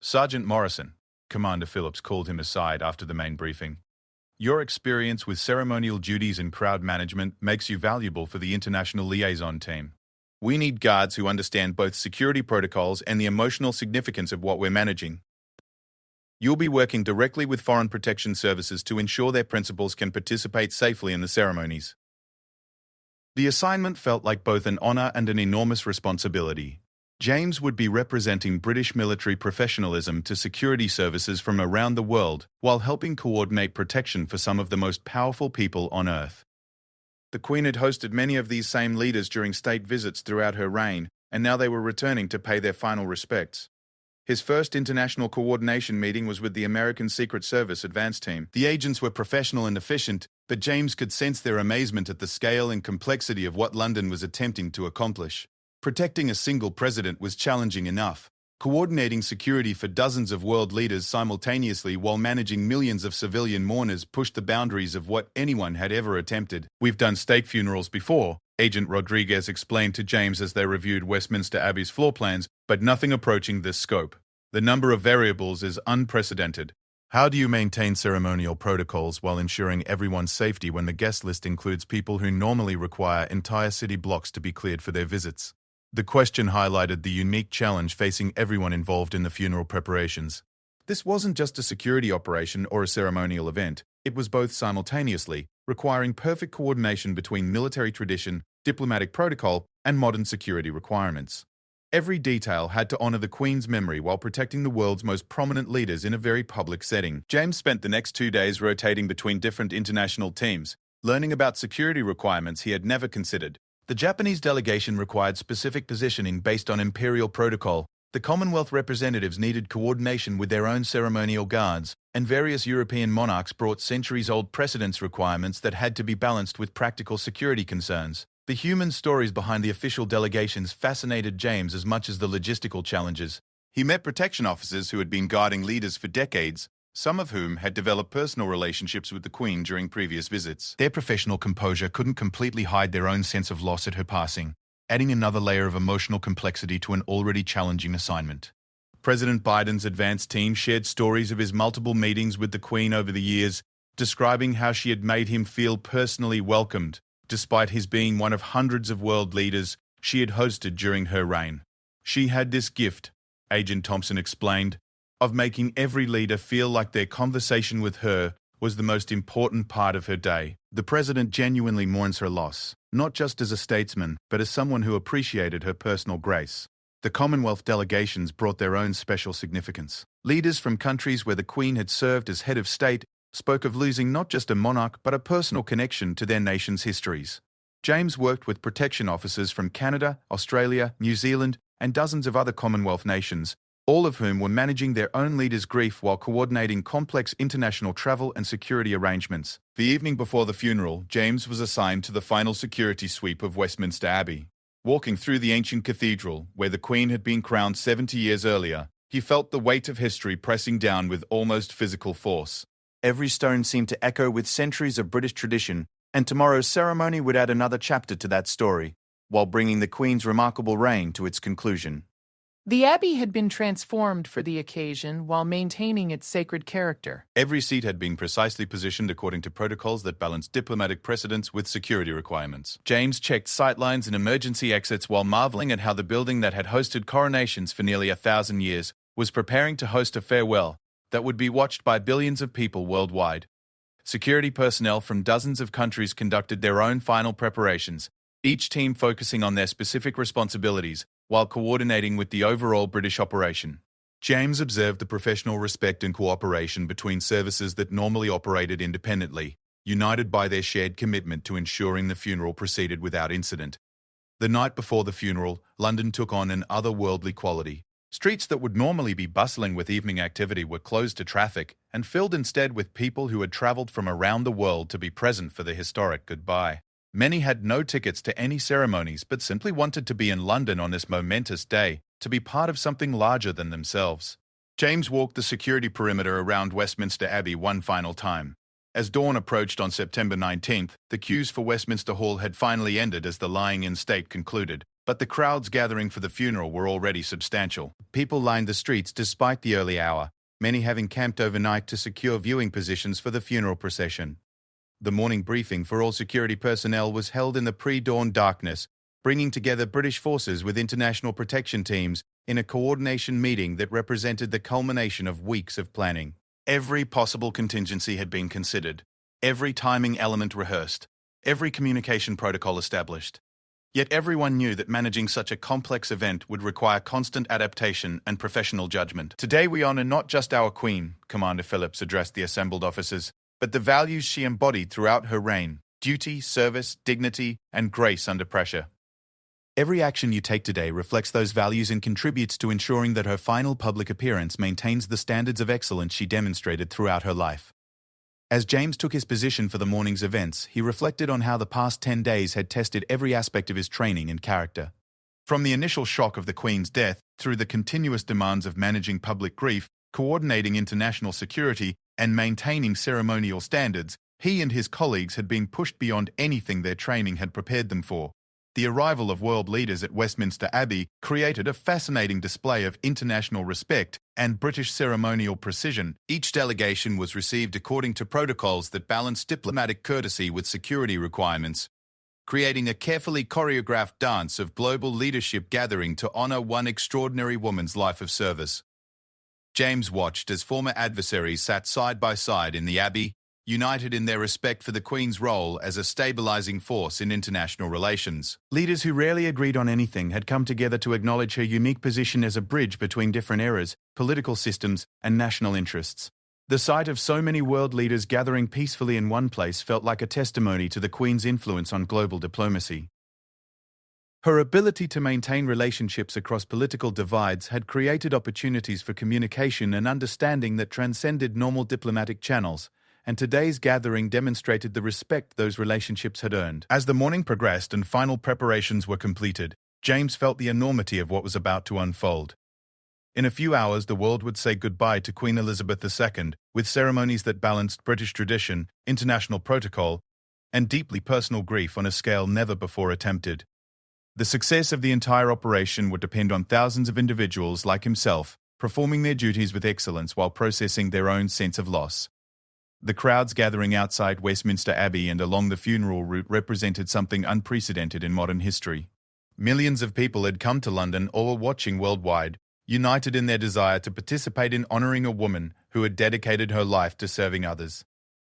Sergeant Morrison, Commander Phillips called him aside after the main briefing. Your experience with ceremonial duties and crowd management makes you valuable for the international liaison team. We need guards who understand both security protocols and the emotional significance of what we're managing. You'll be working directly with foreign protection services to ensure their principals can participate safely in the ceremonies. The assignment felt like both an honour and an enormous responsibility. James would be representing British military professionalism to security services from around the world while helping coordinate protection for some of the most powerful people on Earth. The Queen had hosted many of these same leaders during state visits throughout her reign, and now they were returning to pay their final respects. His first international coordination meeting was with the American Secret Service advance team. The agents were professional and efficient, but James could sense their amazement at the scale and complexity of what London was attempting to accomplish. Protecting a single president was challenging enough. Coordinating security for dozens of world leaders simultaneously while managing millions of civilian mourners pushed the boundaries of what anyone had ever attempted. We've done state funerals before, Agent Rodriguez explained to James as they reviewed Westminster Abbey's floor plans, but nothing approaching this scope. The number of variables is unprecedented. How do you maintain ceremonial protocols while ensuring everyone's safety when the guest list includes people who normally require entire city blocks to be cleared for their visits? The question highlighted the unique challenge facing everyone involved in the funeral preparations. This wasn't just a security operation or a ceremonial event, it was both simultaneously, requiring perfect coordination between military tradition, diplomatic protocol, and modern security requirements. Every detail had to honor the Queen's memory while protecting the world's most prominent leaders in a very public setting. James spent the next 2 days rotating between different international teams, learning about security requirements he had never considered. The Japanese delegation required specific positioning based on imperial protocol. The Commonwealth representatives needed coordination with their own ceremonial guards, and various European monarchs brought centuries-old precedence requirements that had to be balanced with practical security concerns. The human stories behind the official delegations fascinated James as much as the logistical challenges. He met protection officers who had been guarding leaders for decades, some of whom had developed personal relationships with the Queen during previous visits. Their professional composure couldn't completely hide their own sense of loss at her passing, adding another layer of emotional complexity to an already challenging assignment. President Biden's advance team shared stories of his multiple meetings with the Queen over the years, describing how she had made him feel personally welcomed, despite his being one of hundreds of world leaders she had hosted during her reign. She had this gift, Agent Thompson explained, of making every leader feel like their conversation with her was the most important part of her day. The president genuinely mourns her loss, not just as a statesman, but as someone who appreciated her personal grace. The Commonwealth delegations brought their own special significance. Leaders from countries where the Queen had served as head of state spoke of losing not just a monarch but a personal connection to their nation's histories. James worked with protection officers from Canada, Australia, New Zealand, and dozens of other Commonwealth nations, all of whom were managing their own leaders' grief while coordinating complex international travel and security arrangements. The evening before the funeral, James was assigned to the final security sweep of Westminster Abbey. Walking through the ancient cathedral, where the Queen had been crowned 70 years earlier, he felt the weight of history pressing down with almost physical force. Every stone seemed to echo with centuries of British tradition, and tomorrow's ceremony would add another chapter to that story, while bringing the Queen's remarkable reign to its conclusion. The abbey had been transformed for the occasion while maintaining its sacred character. Every seat had been precisely positioned according to protocols that balanced diplomatic precedence with security requirements. James checked sightlines and emergency exits while marveling at how the building that had hosted coronations for nearly 1,000 years was preparing to host a farewell that would be watched by billions of people worldwide. Security personnel from dozens of countries conducted their own final preparations, each team focusing on their specific responsibilities while coordinating with the overall British operation. James observed the professional respect and cooperation between services that normally operated independently, united by their shared commitment to ensuring the funeral proceeded without incident. The night before the funeral, London took on an otherworldly quality. Streets that would normally be bustling with evening activity were closed to traffic and filled instead with people who had travelled from around the world to be present for the historic goodbye. Many had no tickets to any ceremonies but simply wanted to be in London on this momentous day, to be part of something larger than themselves. James walked the security perimeter around Westminster Abbey one final time. As dawn approached on September 19th, the queues for Westminster Hall had finally ended as the lying-in state concluded. But the crowds gathering for the funeral were already substantial. People lined the streets despite the early hour, many having camped overnight to secure viewing positions for the funeral procession. The morning briefing for all security personnel was held in the pre-dawn darkness, bringing together British forces with international protection teams in a coordination meeting that represented the culmination of weeks of planning. Every possible contingency had been considered, every timing element rehearsed, every communication protocol established. Yet everyone knew that managing such a complex event would require constant adaptation and professional judgment. Today we honour not just our Queen, Commander Phillips addressed the assembled officers, but the values she embodied throughout her reign: duty, service, dignity, and grace under pressure. Every action you take today reflects those values and contributes to ensuring that her final public appearance maintains the standards of excellence she demonstrated throughout her life. As James took his position for the morning's events, he reflected on how the past 10 days had tested every aspect of his training and character. From the initial shock of the Queen's death, through the continuous demands of managing public grief, coordinating international security, and maintaining ceremonial standards, he and his colleagues had been pushed beyond anything their training had prepared them for. The arrival of world leaders at Westminster Abbey created a fascinating display of international respect and British ceremonial precision. Each delegation was received according to protocols that balanced diplomatic courtesy with security requirements, creating a carefully choreographed dance of global leadership gathering to honor one extraordinary woman's life of service. James watched as former adversaries sat side by side in the Abbey, united in their respect for the Queen's role as a stabilizing force in international relations. Leaders who rarely agreed on anything had come together to acknowledge her unique position as a bridge between different eras, political systems, and national interests. The sight of so many world leaders gathering peacefully in one place felt like a testimony to the Queen's influence on global diplomacy. Her ability to maintain relationships across political divides had created opportunities for communication and understanding that transcended normal diplomatic channels, and today's gathering demonstrated the respect those relationships had earned. As the morning progressed and final preparations were completed, James felt the enormity of what was about to unfold. In a few hours, the world would say goodbye to Queen Elizabeth II, with ceremonies that balanced British tradition, international protocol, and deeply personal grief on a scale never before attempted. The success of the entire operation would depend on thousands of individuals like himself, performing their duties with excellence while processing their own sense of loss. The crowds gathering outside Westminster Abbey and along the funeral route represented something unprecedented in modern history. Millions of people had come to London or were watching worldwide, united in their desire to participate in honoring a woman who had dedicated her life to serving others.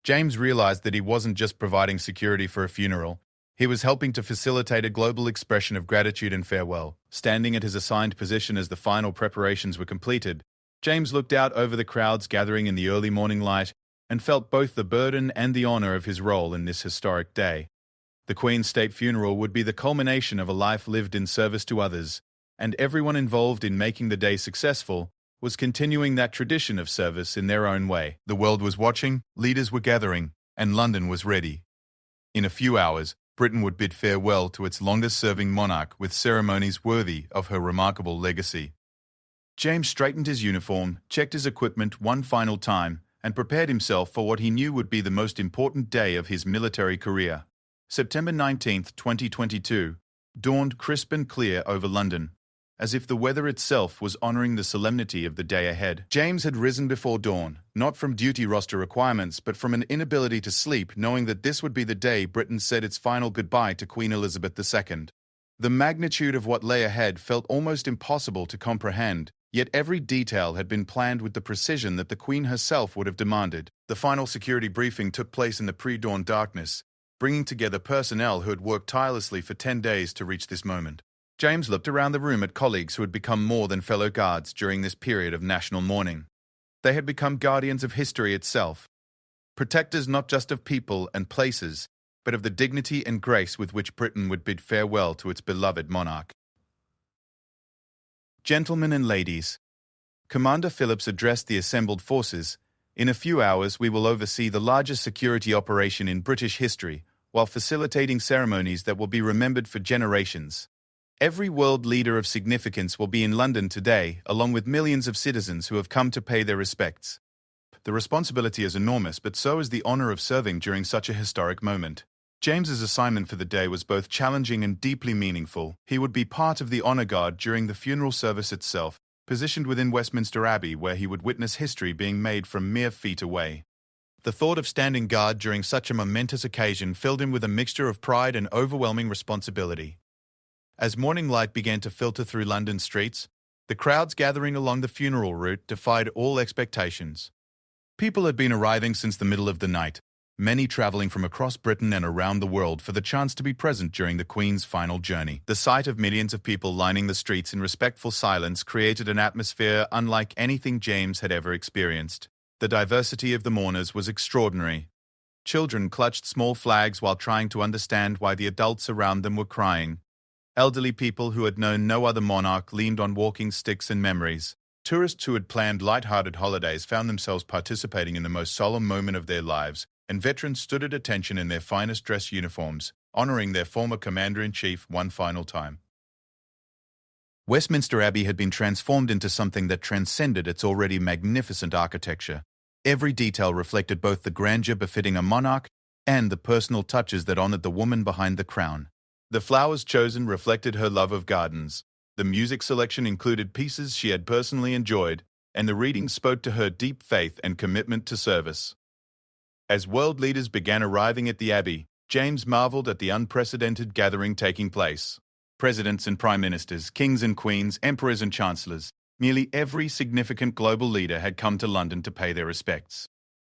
James realized that he wasn't just providing security for a funeral. He was helping to facilitate a global expression of gratitude and farewell. Standing at his assigned position as the final preparations were completed, James looked out over the crowds gathering in the early morning light and felt both the burden and the honor of his role in this historic day. The Queen's state funeral would be the culmination of a life lived in service to others, and everyone involved in making the day successful was continuing that tradition of service in their own way. The world was watching, leaders were gathering, and London was ready. In a few hours, Britain would bid farewell to its longest-serving monarch with ceremonies worthy of her remarkable legacy. James straightened his uniform, checked his equipment one final time, and prepared himself for what he knew would be the most important day of his military career. September 19, 2022, dawned crisp and clear over London, as if the weather itself was honoring the solemnity of the day ahead. James had risen before dawn, not from duty roster requirements, but from an inability to sleep, knowing that this would be the day Britain said its final goodbye to Queen Elizabeth II. The magnitude of what lay ahead felt almost impossible to comprehend, yet every detail had been planned with the precision that the Queen herself would have demanded. The final security briefing took place in the pre-dawn darkness, bringing together personnel who had worked tirelessly for 10 days to reach this moment. James looked around the room at colleagues who had become more than fellow guards during this period of national mourning. They had become guardians of history itself, protectors not just of people and places, but of the dignity and grace with which Britain would bid farewell to its beloved monarch. Gentlemen and ladies, Commander Phillips addressed the assembled forces. In a few hours, we will oversee the largest security operation in British history, while facilitating ceremonies that will be remembered for generations. Every world leader of significance will be in London today, along with millions of citizens who have come to pay their respects. The responsibility is enormous, but so is the honor of serving during such a historic moment. James's assignment for the day was both challenging and deeply meaningful. He would be part of the honor guard during the funeral service itself, positioned within Westminster Abbey, where he would witness history being made from mere feet away. The thought of standing guard during such a momentous occasion filled him with a mixture of pride and overwhelming responsibility. As morning light began to filter through London streets, the crowds gathering along the funeral route defied all expectations. People had been arriving since the middle of the night, many travelling from across Britain and around the world for the chance to be present during the Queen's final journey. The sight of millions of people lining the streets in respectful silence created an atmosphere unlike anything James had ever experienced. The diversity of the mourners was extraordinary. Children clutched small flags while trying to understand why the adults around them were crying. Elderly people who had known no other monarch leaned on walking sticks and memories. Tourists who had planned light-hearted holidays found themselves participating in the most solemn moment of their lives, and veterans stood at attention in their finest dress uniforms, honoring their former commander-in-chief one final time. Westminster Abbey had been transformed into something that transcended its already magnificent architecture. Every detail reflected both the grandeur befitting a monarch and the personal touches that honored the woman behind the crown. The flowers chosen reflected her love of gardens. The music selection included pieces she had personally enjoyed, and the reading spoke to her deep faith and commitment to service. As world leaders began arriving at the Abbey, James marveled at the unprecedented gathering taking place. Presidents and prime ministers, kings and queens, emperors and chancellors, nearly every significant global leader had come to London to pay their respects.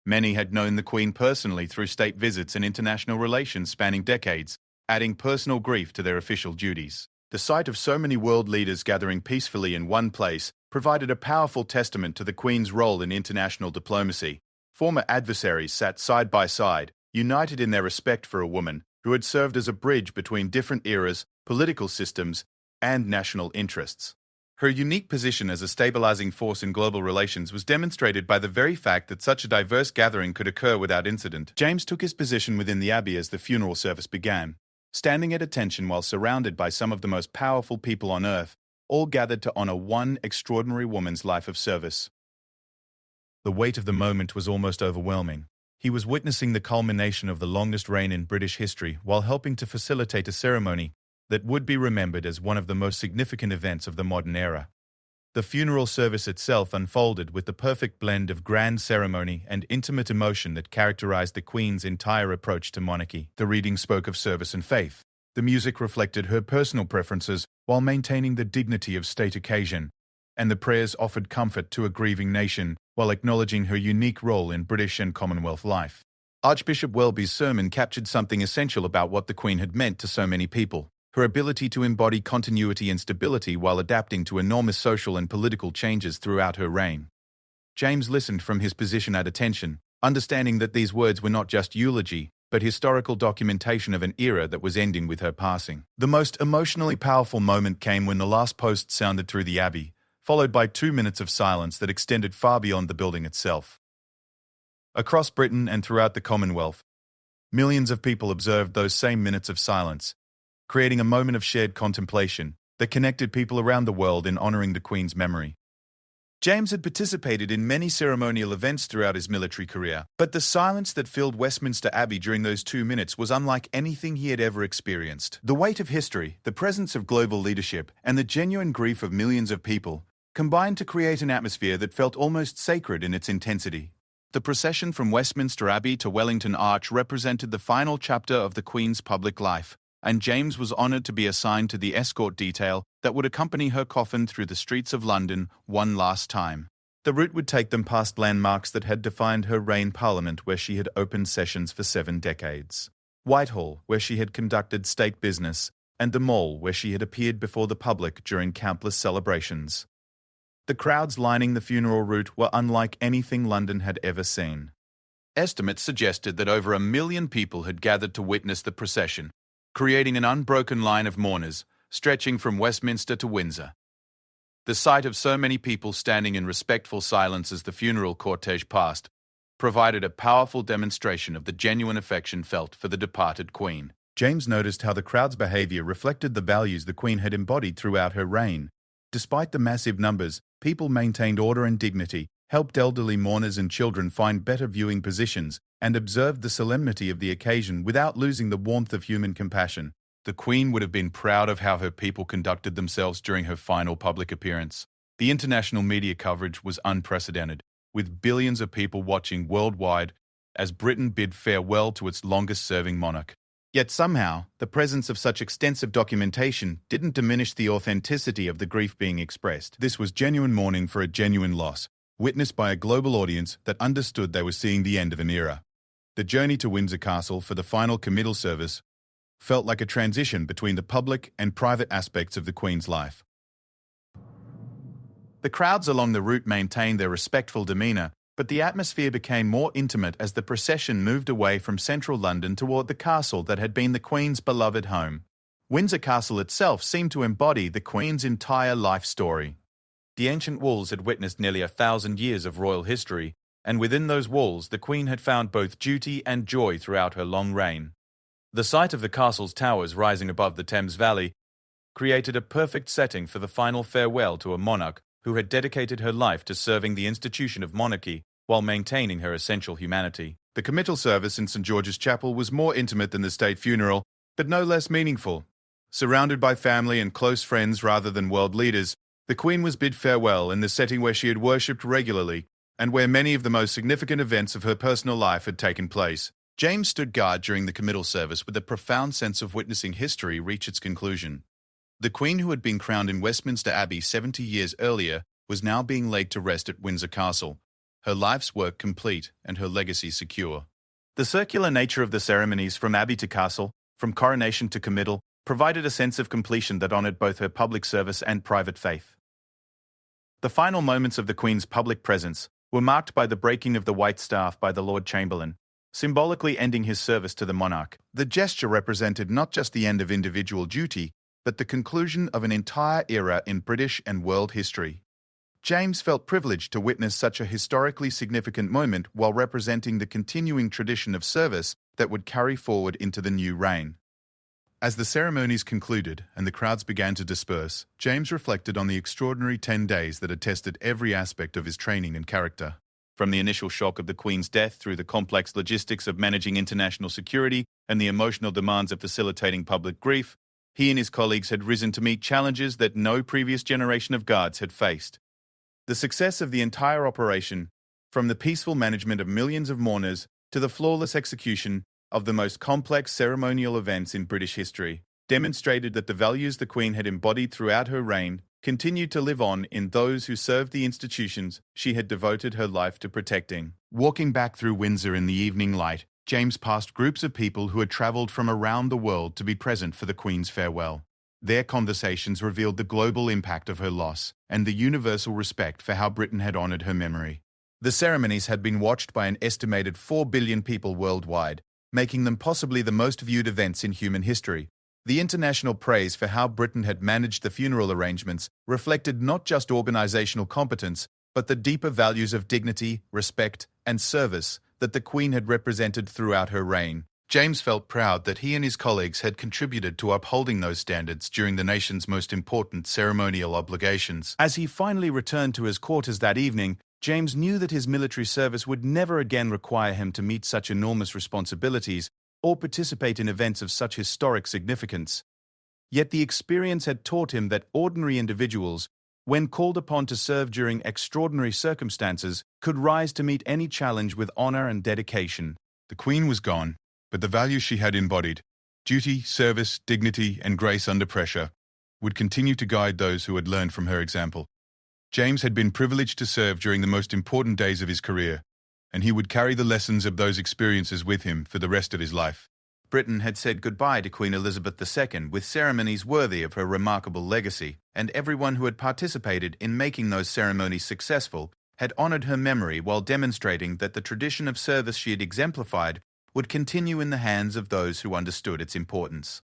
Many had known the Queen personally through state visits and international relations spanning decades, adding personal grief to their official duties. The sight of so many world leaders gathering peacefully in one place provided a powerful testament to the Queen's role in international diplomacy. Former adversaries sat side by side, united in their respect for a woman who had served as a bridge between different eras, political systems, and national interests. Her unique position as a stabilizing force in global relations was demonstrated by the very fact that such a diverse gathering could occur without incident. James took his position within the Abbey as the funeral service began, standing at attention while surrounded by some of the most powerful people on earth, all gathered to honor one extraordinary woman's life of service. The weight of the moment was almost overwhelming. He was witnessing the culmination of the longest reign in British history while helping to facilitate a ceremony that would be remembered as one of the most significant events of the modern era. The funeral service itself unfolded with the perfect blend of grand ceremony and intimate emotion that characterized the Queen's entire approach to monarchy. The reading spoke of service and faith. The music reflected her personal preferences while maintaining the dignity of state occasion, and the prayers offered comfort to a grieving nation while acknowledging her unique role in British and Commonwealth life. Archbishop Welby's sermon captured something essential about what the Queen had meant to so many people: her ability to embody continuity and stability while adapting to enormous social and political changes throughout her reign. James listened from his position at attention, understanding that these words were not just eulogy, but historical documentation of an era that was ending with her passing. The most emotionally powerful moment came when the last post sounded through the Abbey, followed by 2 minutes of silence that extended far beyond the building itself. Across Britain and throughout the Commonwealth, millions of people observed those same minutes of silence, creating a moment of shared contemplation that connected people around the world in honoring the Queen's memory. James had participated in many ceremonial events throughout his military career, but the silence that filled Westminster Abbey during those 2 minutes was unlike anything he had ever experienced. The weight of history, the presence of global leadership, and the genuine grief of millions of people combined to create an atmosphere that felt almost sacred in its intensity. The procession from Westminster Abbey to Wellington Arch represented the final chapter of the Queen's public life, and James was honoured to be assigned to the escort detail that would accompany her coffin through the streets of London one last time. The route would take them past landmarks that had defined her reign: Parliament, where she had opened sessions for 7 decades, Whitehall, where she had conducted state business, and the Mall, where she had appeared before the public during countless celebrations. The crowds lining the funeral route were unlike anything London had ever seen. Estimates suggested that over 1 million people had gathered to witness the procession, creating an unbroken line of mourners stretching from Westminster to Windsor. The sight of so many people standing in respectful silence as the funeral cortege passed provided a powerful demonstration of the genuine affection felt for the departed Queen. James noticed how the crowd's behaviour reflected the values the Queen had embodied throughout her reign. Despite the massive numbers, people maintained order and dignity, helped elderly mourners and children find better viewing positions, and observed the solemnity of the occasion without losing the warmth of human compassion. The Queen would have been proud of how her people conducted themselves during her final public appearance. The international media coverage was unprecedented, with billions of people watching worldwide as Britain bid farewell to its longest-serving monarch. Yet somehow, the presence of such extensive documentation didn't diminish the authenticity of the grief being expressed. This was genuine mourning for a genuine loss, witnessed by a global audience that understood they were seeing the end of an era. The journey to Windsor Castle for the final committal service felt like a transition between the public and private aspects of the Queen's life. The crowds along the route maintained their respectful demeanour, but the atmosphere became more intimate as the procession moved away from central London toward the castle that had been the Queen's beloved home. Windsor Castle itself seemed to embody the Queen's entire life story. The ancient walls had witnessed nearly 1,000 years of royal history, and within those walls the Queen had found both duty and joy throughout her long reign. The sight of the castle's towers rising above the Thames Valley created a perfect setting for the final farewell to a monarch who had dedicated her life to serving the institution of monarchy while maintaining her essential humanity. The committal service in St. George's Chapel was more intimate than the state funeral, but no less meaningful. Surrounded by family and close friends rather than world leaders, the Queen was bid farewell in the setting where she had worshipped regularly and where many of the most significant events of her personal life had taken place. James stood guard during the committal service with a profound sense of witnessing history reach its conclusion. The Queen, who had been crowned in Westminster Abbey 70 years earlier, was now being laid to rest at Windsor Castle, her life's work complete and her legacy secure. The circular nature of the ceremonies from abbey to castle, from coronation to committal, provided a sense of completion that honoured both her public service and private faith. The final moments of the Queen's public presence were marked by the breaking of the white staff by the Lord Chamberlain, symbolically ending his service to the monarch. The gesture represented not just the end of individual duty, but the conclusion of an entire era in British and world history. James felt privileged to witness such a historically significant moment while representing the continuing tradition of service that would carry forward into the new reign. As the ceremonies concluded and the crowds began to disperse, James reflected on the extraordinary 10 days that had tested every aspect of his training and character. From the initial shock of the Queen's death through the complex logistics of managing international security and the emotional demands of facilitating public grief, he and his colleagues had risen to meet challenges that no previous generation of guards had faced. The success of the entire operation, from the peaceful management of millions of mourners to the flawless execution of the most complex ceremonial events in British history, demonstrated that the values the Queen had embodied throughout her reign continued to live on in those who served the institutions she had devoted her life to protecting. Walking back through Windsor in the evening light, James passed groups of people who had travelled from around the world to be present for the Queen's farewell. Their conversations revealed the global impact of her loss and the universal respect for how Britain had honoured her memory. The ceremonies had been watched by an estimated 4 billion people worldwide, making them possibly the most viewed events in human history. The international praise for how Britain had managed the funeral arrangements reflected not just organisational competence, but the deeper values of dignity, respect, and service that the Queen had represented throughout her reign. James felt proud that he and his colleagues had contributed to upholding those standards during the nation's most important ceremonial obligations. As he finally returned to his quarters that evening, James knew that his military service would never again require him to meet such enormous responsibilities or participate in events of such historic significance. Yet the experience had taught him that ordinary individuals, when called upon to serve during extraordinary circumstances, could rise to meet any challenge with honour and dedication. The Queen was gone, but the values she had embodied, duty, service, dignity, and grace under pressure, would continue to guide those who had learned from her example. James had been privileged to serve during the most important days of his career, and he would carry the lessons of those experiences with him for the rest of his life. Britain had said goodbye to Queen Elizabeth II with ceremonies worthy of her remarkable legacy, and everyone who had participated in making those ceremonies successful had honoured her memory while demonstrating that the tradition of service she had exemplified would continue in the hands of those who understood its importance.